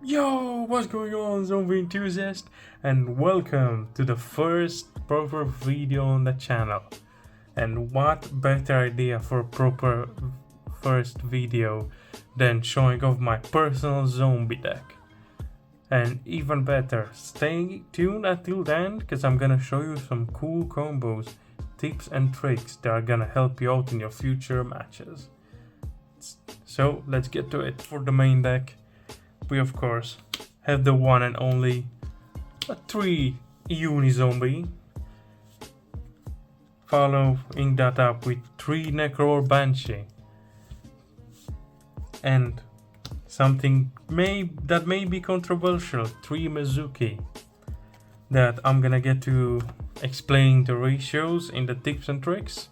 Yo, what's going on, zombie enthusiast? And welcome to the first proper video on the channel. And what better idea for a proper first video than showing off my personal zombie deck? And even better, stay tuned until then, because I'm gonna show you some cool combos, tips and tricks that are gonna help you out in your future matches. So let's get to it. For the main deck, we of course have the one and only 3 Uni-Zombie, following that up with 3 Necro Banshee, and something that may be controversial, 3 Mizuki, that I'm gonna get to explain the ratios in the tips and tricks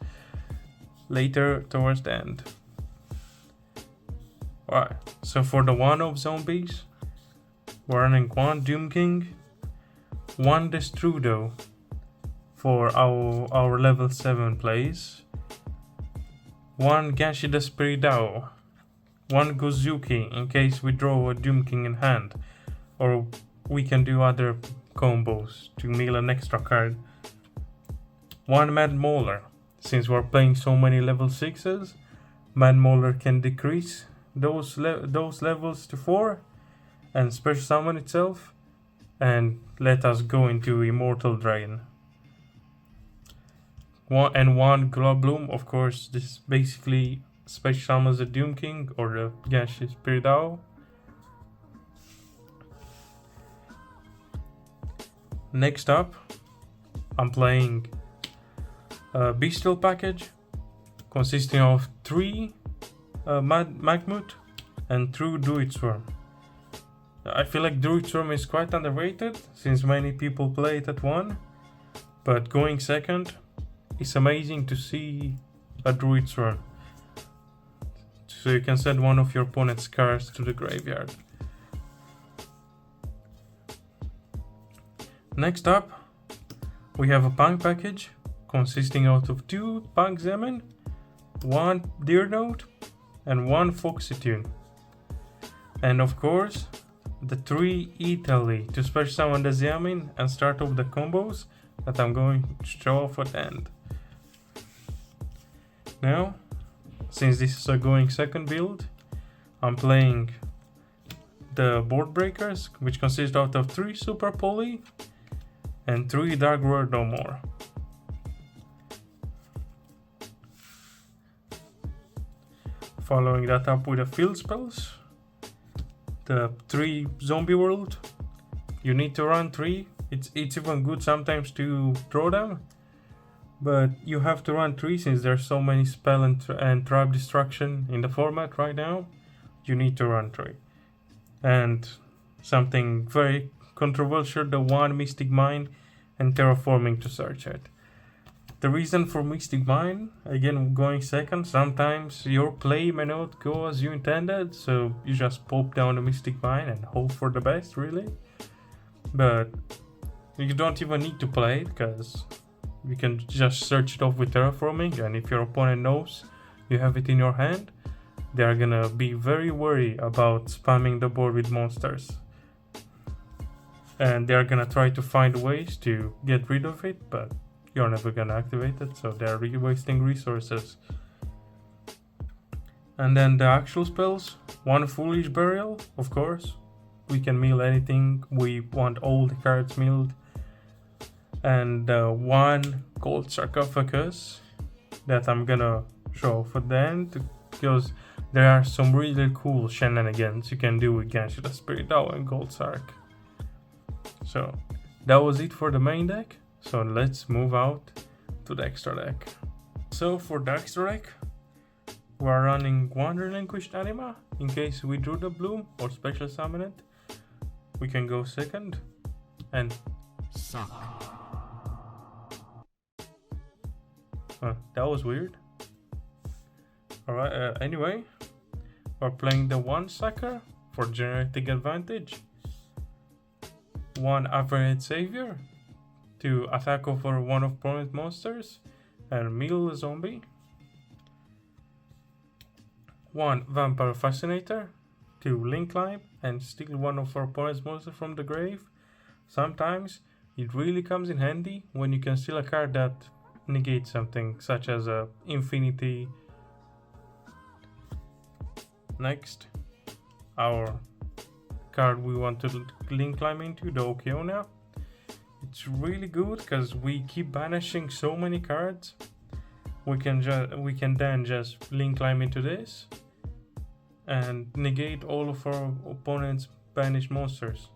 later towards the end. Alright, so for the one of zombies, we're running 1 Doom King, 1 Destrudo for our level 7 plays, 1 Genshi the Spiridao, 1 Gozuki in case we draw a Doom King in hand, or we can do other combos to mill an extra card, 1 Mad Mauler, since we're playing so many level 6s, Mad Mauler can decrease those levels to 4 and special summon itself and let us go into Immortal Dragon. 1 Globloom, of course. This basically special summons the Doom King or the Genshi Spiridao. Next up, I'm playing a Bestial package consisting of 3 Magmut and 2 Druid Swarm. I feel like Druid Swarm is quite underrated since many people play it at 1, but going second, it's amazing to see a Druid Swarm. So you can send one of your opponent's cards to the graveyard. Next up, we have a Punk package consisting out of 2 Punk Zemin, 1 Deer Note, and 1 Foxy Tune. And of course, the 3 Italy to special summon the Zemin and start off the combos that I'm going to show off at the end. Now, since this is a going second build, I'm playing the Board Breakers, which consist out of 3 Super Poly and 3 Dark World No More. Following that up with the field spells, the 3 Zombie World. You need to run 3. It's even good sometimes to draw them, but you have to run 3 since there's so many spell and trap destruction in the format right now. You need to run 3. And something very controversial, the 1 Mystic Mine and Terraforming to search it. The reason for Mystic Mine, again going second, sometimes your play may not go as you intended, so you just pop down the Mystic Mine and hope for the best, really. But you don't even need to play it, because you can just search it off with Terraforming, and if your opponent knows you have it in your hand, they are gonna be very worried about spamming the board with monsters. And they are gonna try to find ways to get rid of it, but you're never gonna activate it, so they're really wasting resources. And then the actual spells, 1 Foolish Burial, of course. We can mill anything, we want all the cards milled. And 1 Gold Sarcophagus that I'm gonna show for the end, because there are some really cool shenanigans you can do with Genshi the Spiridao and Gold Sark. So that was it for the main deck. So let's move out to the extra deck. So for the extra deck, we're running 1 Relinquished Anima in case we drew the bloom or special summon it. We can go second and suck. That was weird. Alright, anyway, we're playing the 1 Sucker for generating advantage, 1 Average Savior to attack over one of opponent's monsters and mill a zombie, 1 Vampire Fascinator to link climb and steal one of our opponent's monsters from the grave. Sometimes it really comes in handy when you can steal a card that negates something, such as a infinity. Next, our card we want to link climb into, the Okeona. It's really good because we keep banishing so many cards. We can then just link climb into this and negate all of our opponent's banished monsters.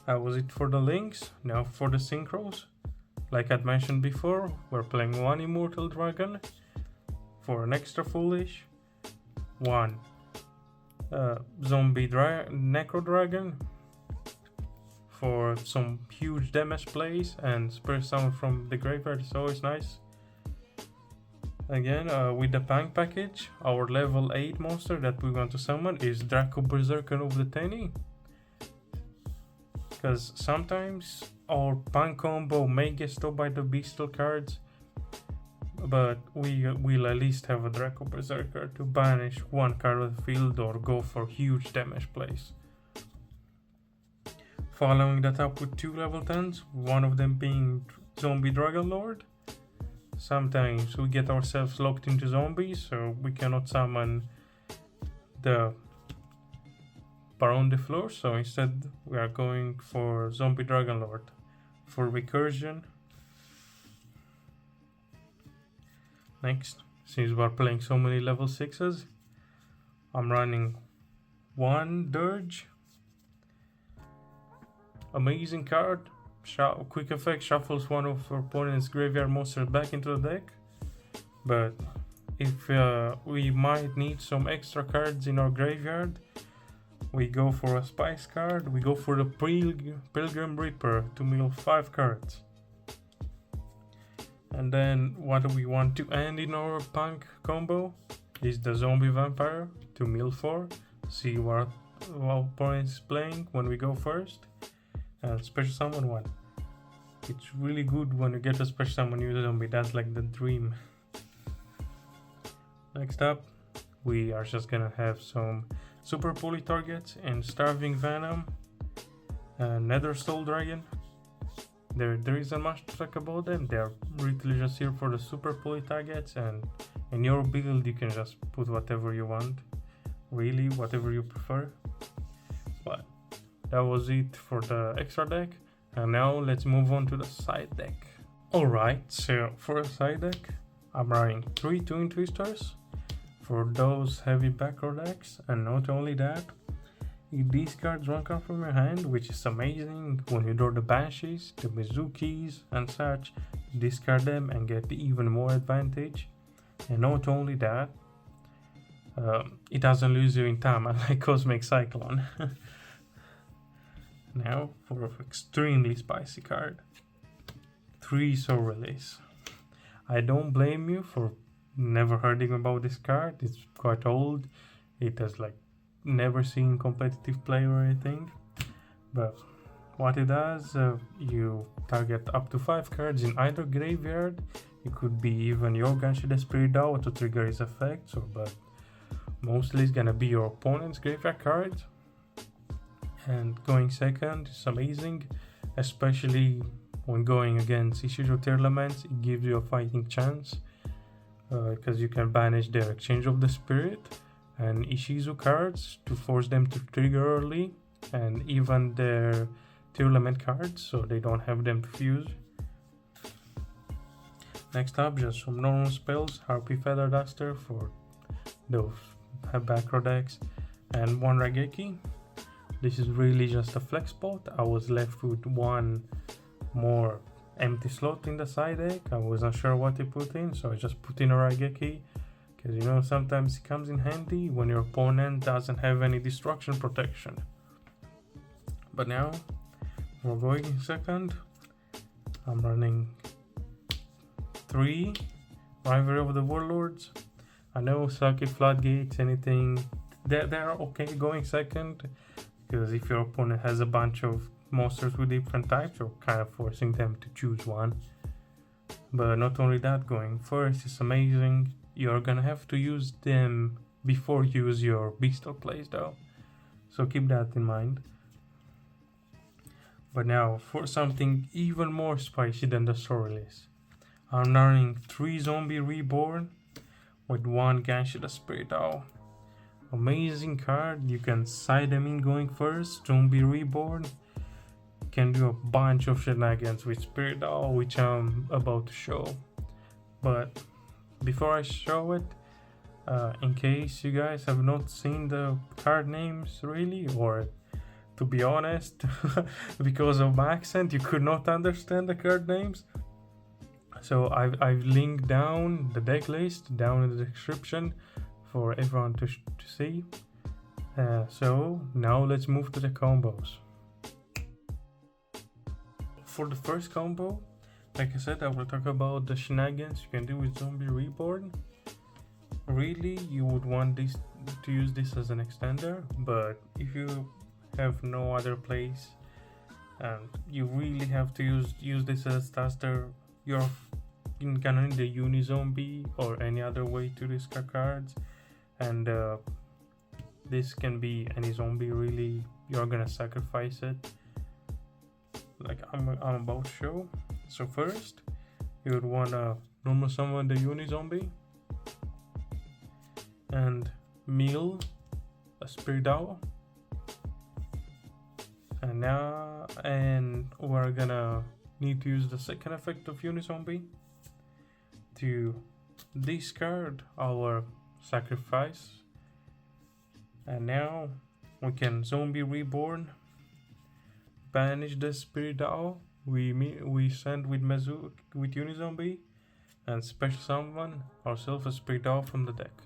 That was it for the links. Now for the synchros. Like I'd mentioned before, we're playing one Immortal Dragon for an extra foolish, one zombie Necro Dragon for some huge damage plays, and Spirit Summon from the graveyard is always nice. Again, with the Punk package, our level 8 monster that we want to summon is Draco Berserker of the Tenny. Because sometimes our Punk combo may get stopped by the Beastal cards, but we will at least have a Draco Berserker to banish one card of the field or go for huge damage plays. Following that up with 2 level 10s, one of them being Zombie Dragon Lord. Sometimes we get ourselves locked into zombies, so we cannot summon the Baron de Fleur, so instead we are going for Zombie Dragon Lord for recursion. Next, since we are playing so many level 6s, I'm running one Dirge. Amazing card. Quick effect shuffles one of our opponent's graveyard monsters back into the deck. But if we might need some extra cards in our graveyard, we go for a spice card. We go for the Pilgrim Reaper to mill 5 cards. And then what we want to end in our Punk combo is the Zombie Vampire to mill 4. See what our opponent is playing when we go first. And special summon 1. It's really good when you get a special summon new zombie, that's like the dream. Next up, we are just gonna have some Super Poly targets and Starving Venom and Nether Soul Dragon. There isn't much to talk about them, they're literally just here for the Super Poly targets, and in your build you can just put whatever you want, really, whatever you prefer. But that was it for the extra deck, and now let's move on to the side deck. Alright, so for a side deck, I'm running 3 Twin Twisters for those heavy backrow decks, and not only that, it discards one card from your hand, which is amazing. When you draw the Banshees, the Mizukis and such, discard them and get even more advantage. And not only that, it doesn't lose you in time, like Cosmic Cyclone. Now for an extremely spicy card, 3 Soul Release. I don't blame you for never hearing about this card. It's quite old. It has like never seen competitive play or anything. But what it does, you target up to 5 cards in either graveyard. It could be even your Ganshi the Spirit Doll to trigger his effects, but mostly it's gonna be your opponent's graveyard cards. And going second is amazing, especially when going against Ishizu Tearlaments. It gives you a fighting chance because you can banish their Exchange of the Spirit and Ishizu cards to force them to trigger early, and even their Tearlament cards so they don't have them to fuse. Next up, just some normal spells. Harpy Feather Duster for those backrow decks, and one Raigeki. This is really just a flex spot. I was left with one more empty slot in the side deck. I wasn't sure what to put in, so I just put in a Raigeki. Because you know, sometimes it comes in handy when your opponent doesn't have any destruction protection. But now, we're going in second. I'm running 3 Rivalry of the Warlords. I know Circuit Floodgates, anything, they're okay going second. Because if your opponent has a bunch of monsters with different types, you're kind of forcing them to choose one. But not only that, going first is amazing. You're gonna have to use them before you use your bestial plays though. So keep that in mind. But now for something even more spicy than the story list. I'm running 3 Zombie Reborn with 1 Ganshi the Spirit Owl. Amazing card, you can side them in going first, Zombie Reborn. Can do a bunch of shenanigans with Spirit Owl, which I'm about to show. But before I show it, in case you guys have not seen the card names really, or to be honest, because of my accent, you could not understand the card names. So I've linked down the deck list down in the description for everyone to see. So now let's move to the combos. For the first combo, like I said, I will talk about the shenanigans you can do with Zombie Reborn. Really, you would want this to use this as an extender, but if you have no other place and you really have to use this as taster, you're gonna need the Uni-Zombie or any other way to discard cards, and this can be any zombie really. You're gonna sacrifice it, like I'm about to show. So first, you would wanna normal summon the Uni-Zombie and mill a Spirit Owl. And we're gonna need to use the second effect of Uni-Zombie to discard our sacrifice. And now we can Zombie Reborn, banish the Spirit Owl. We send with Uni-Zombie and special summon ourselves a Spirit Owl from the deck.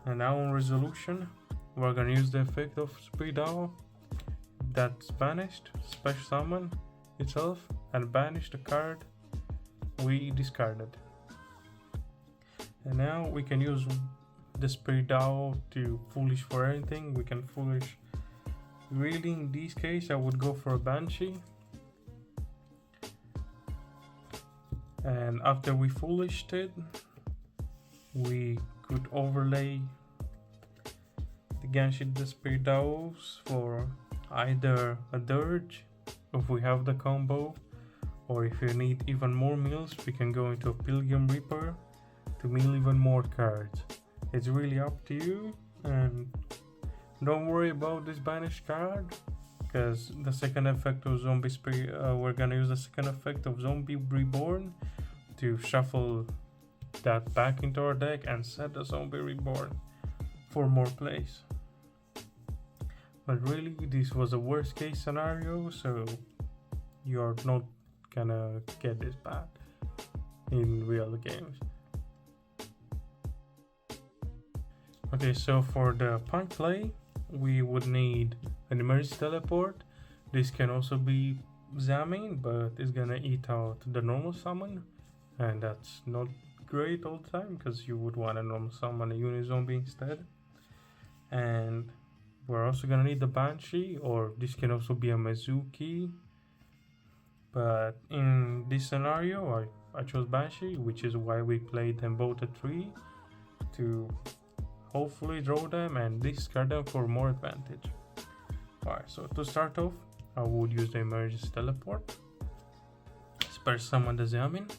And now on resolution, we're gonna use the effect of Spirit Owl that's banished, special summon itself, and banish the card we discarded. And now we can use the Spirit Owl to foolish for anything. We can foolish. Really, in this case, I would go for a Banshee. And after we foolished it, we could overlay the Ganshi the Spirit Owls for either a Dirge, if we have the combo, or if you need even more mills, we can go into a Pilgrim Reaper to mill even more cards. It's really up to you, and don't worry about this banished card, because the second effect of Zombie Spirit, we're gonna use the second effect of Zombie Reborn to shuffle that back into our deck and set the Zombie Reborn for more plays. But really, this was a worst case scenario, so you're not gonna get this bad in real games. Okay, so for the punk play, we would need an emergency teleport. This can also be Zamin, but it's gonna eat out the normal summon, and that's not great all the time because you would want a normal summon a Uni-Zombie instead. And we're also gonna need the Banshee, or this can also be a Mizuki. But in this scenario, I chose Banshee, which is why we played them both at 3 to hopefully draw them and discard them for more advantage. Alright, so to start off, I would use the emergency teleport, special summon the Zamin.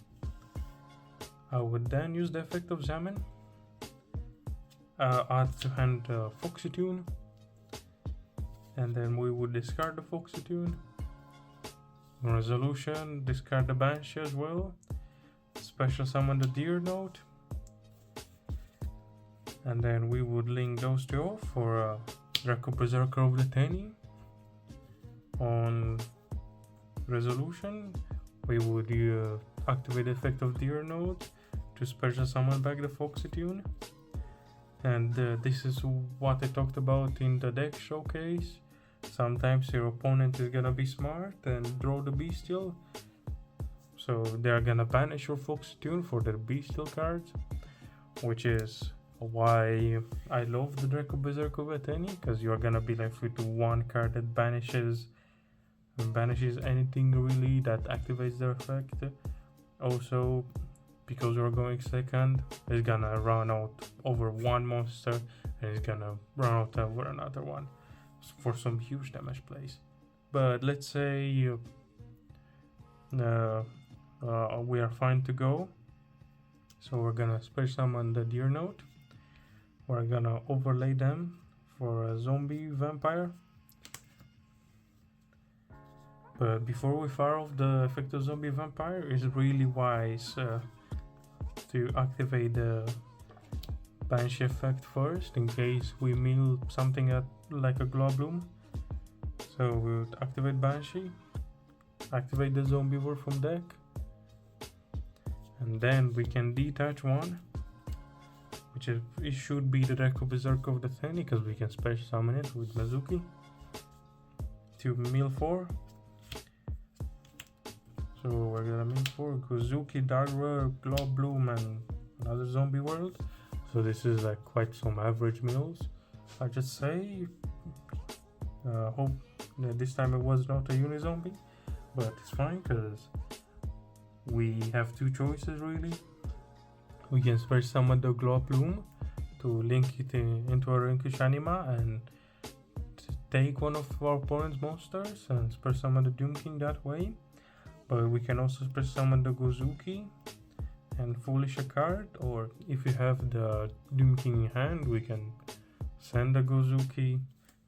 I would then use the effect of Zamin, add to hand Foxy Tune, and then we would discard the Foxy Tune. On resolution, discard the Banshee as well, special summon the Deer Note, and then we would link those two off for Draco Berserker of the Tenny. On resolution, we would activate the effect of Deer Note to special summon back the Foxy Tune. And this is what I talked about in the deck showcase. Sometimes your opponent is gonna be smart and draw the Bestial, so they're gonna banish your Foxy Tune for their Bestial cards, which is why I love the Draco Berserker Veteni, because you're gonna be left with one card that banishes anything really that activates their effect. Also, because we're going second, it's gonna run out over one monster and it's gonna run out over another one for some huge damage plays. But let's say we are fine to go. So we're gonna special summon the deer note. We're gonna overlay them for a zombie vampire. But before we fire off the effect of zombie vampire, it's really wise to activate the Banshee effect first in case we mill something at like a Glow Bloom. So we would activate Banshee, activate the zombie wolf from deck, and then we can detach one, which is, it should be the Deco Berserk of the Tenny, because we can special summon it with Mizuki to mill 4. So we're gonna mill 4 Gozuki, Dark Rare, Glow Bloom, and another zombie world. So this is like quite some average mills, I just say. Hope that this time it was not a Unizombie, but it's fine because we have two choices really. We can special summon the Glow Bloom to link it into a Rinkish Anima and take one of our opponent's monsters and special summon the Doom King that way. But we can also special summon the Gozuki and Foolish a card, or if you have the Doom King in hand, we can send the Gozuki,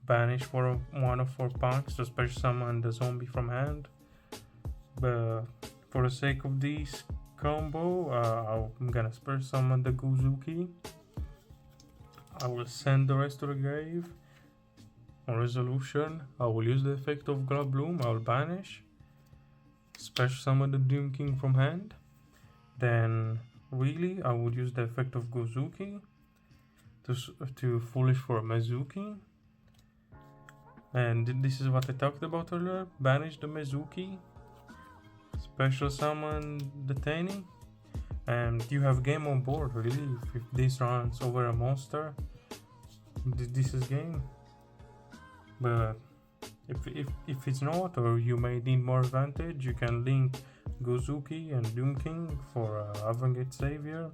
banish for one of our punks to special summon the zombie from hand. But for the sake of this combo, I'm gonna special summon the Gozuki. I will send the rest to the grave. On resolution, I will use the effect of Glow Bloom. I will banish, special summon the Doom King from hand. Then really I would use the effect of Gozuki to Foolish for Mizuki. And this is what I talked about earlier. Banish the Mizuki, special summon the Tenny, and you have game on board really. If this runs over a monster, this is game. But if it's not, or you may need more advantage, you can link Gozuki and Doom King for Avangate Savior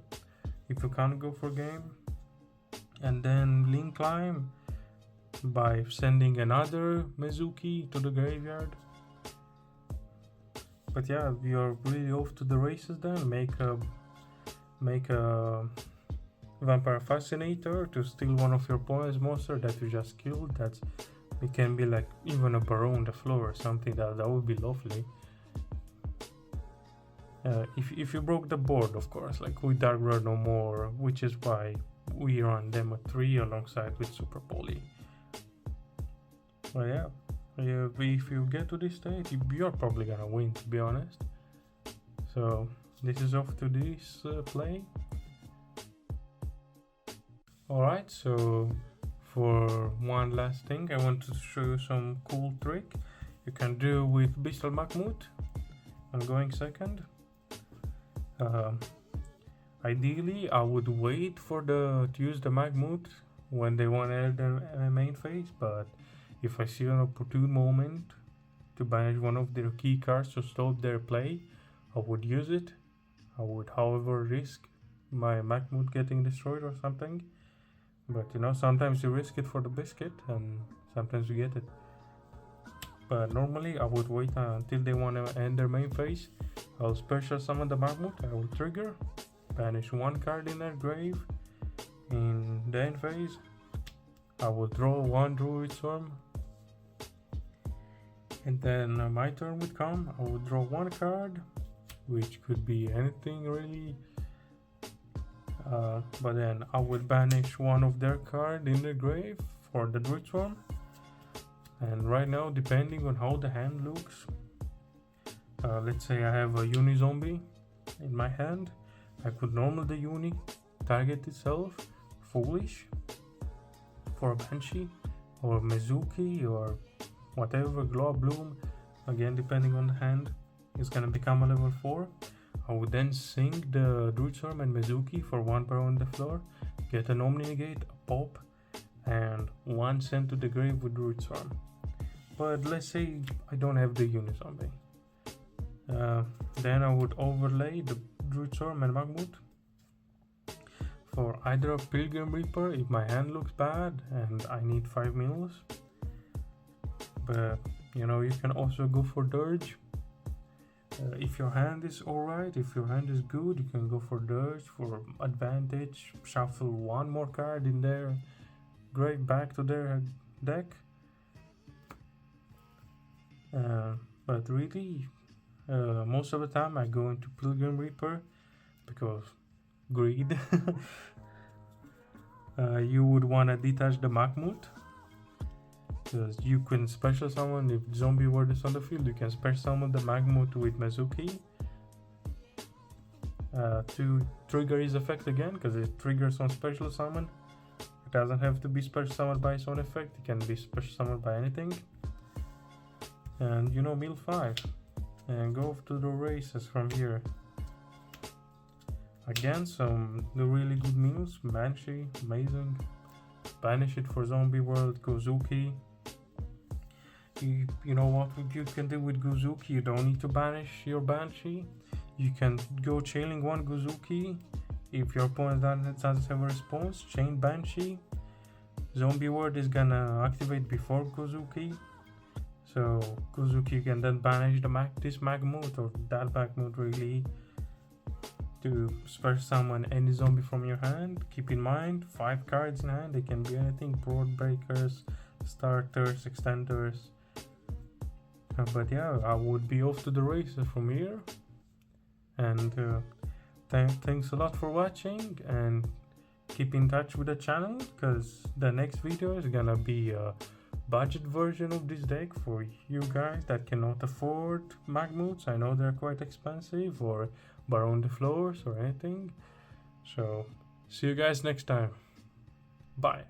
if you can't go for game, and then link Climb by sending another Mizuki to the graveyard. But yeah, we are really off to the races then. Make a Vampire Fascinator to steal one of your opponent's monster that you just killed. It can be like even a Baron on the floor or something. That would be lovely. If you broke the board, of course, like with Dark Rare no more, which is why we run them at 3 alongside with Super Poly. But yeah, if you get to this stage, you're probably gonna win, to be honest. So this is off to this play. Alright, so for one last thing, I want to show you some cool trick you can do with Bestial Makhmut. I'm going second. Ideally, I would wait for to use the Makhmut when they want to add their main phase, but if I see an opportune moment to banish one of their key cards to stop their play, I would use it. I would, however, risk my Makhmut getting destroyed or something. But you know, sometimes you risk it for the biscuit and sometimes you get it. But normally I would wait until they want to end their main phase. I'll special summon the Makhmut. I will trigger, banish one card in their grave. In the end phase, I will draw one Druid Swarm. And then my turn would come. I would draw one card, which could be anything really. But then I would banish one of their card in the grave for the Druid Swarm. And right now, depending on how the hand looks, let's say I have a Unizombie in my hand, I could normal the Uni, target itself, Foolish for a Banshee, or Mizuki, or whatever, Glow Bloom, again depending on the hand, is gonna become a level 4. I would then sink the Druid Swarm and Mizuki for 1 power on the floor, get an Omni Negate, a pop, and 1 sent to the grave with Druid Swarm. But let's say I don't have the Unizombie. Then I would overlay the Druidstorm and Magmut. For either a Pilgrim Reaper if my hand looks bad and I need 5 mils. But you know, you can also go for Dirge. If your hand is alright, if your hand is good, you can go for Dirge for advantage. Shuffle one more card in there, great back to their deck. But really, most of the time I go into Pilgrim Reaper because greed. You would want to detach the Magmut, because you can special summon. If Zombie Ward is on the field, you can special summon the Magmut with Mizuki to trigger his effect again, because it triggers on special summon. It doesn't have to be special summoned by its own effect, it can be special summoned by anything. And you know, mill 5 and go to the races from here. Again, some really good mills. Banshee, amazing. Banish it for Zombie World. Gozuki. You know what you can do with Gozuki? You don't need to banish your Banshee. You can go chaining one Gozuki. If your opponent doesn't have a response, chain Banshee. Zombie World is gonna activate before Gozuki. So Gozuki can then banish this Magmut or that Magmut really to special summon any zombie from your hand. Keep in mind, 5 cards in hand, they can be anything: board breakers, starters, extenders. But yeah, I would be off to the races from here. And thanks a lot for watching, and keep in touch with the channel, because the next video is gonna be a budget version of this deck for you guys that cannot afford Magmuts. I know they're quite expensive, or Baron the Floors or anything. So see you guys next time. Bye.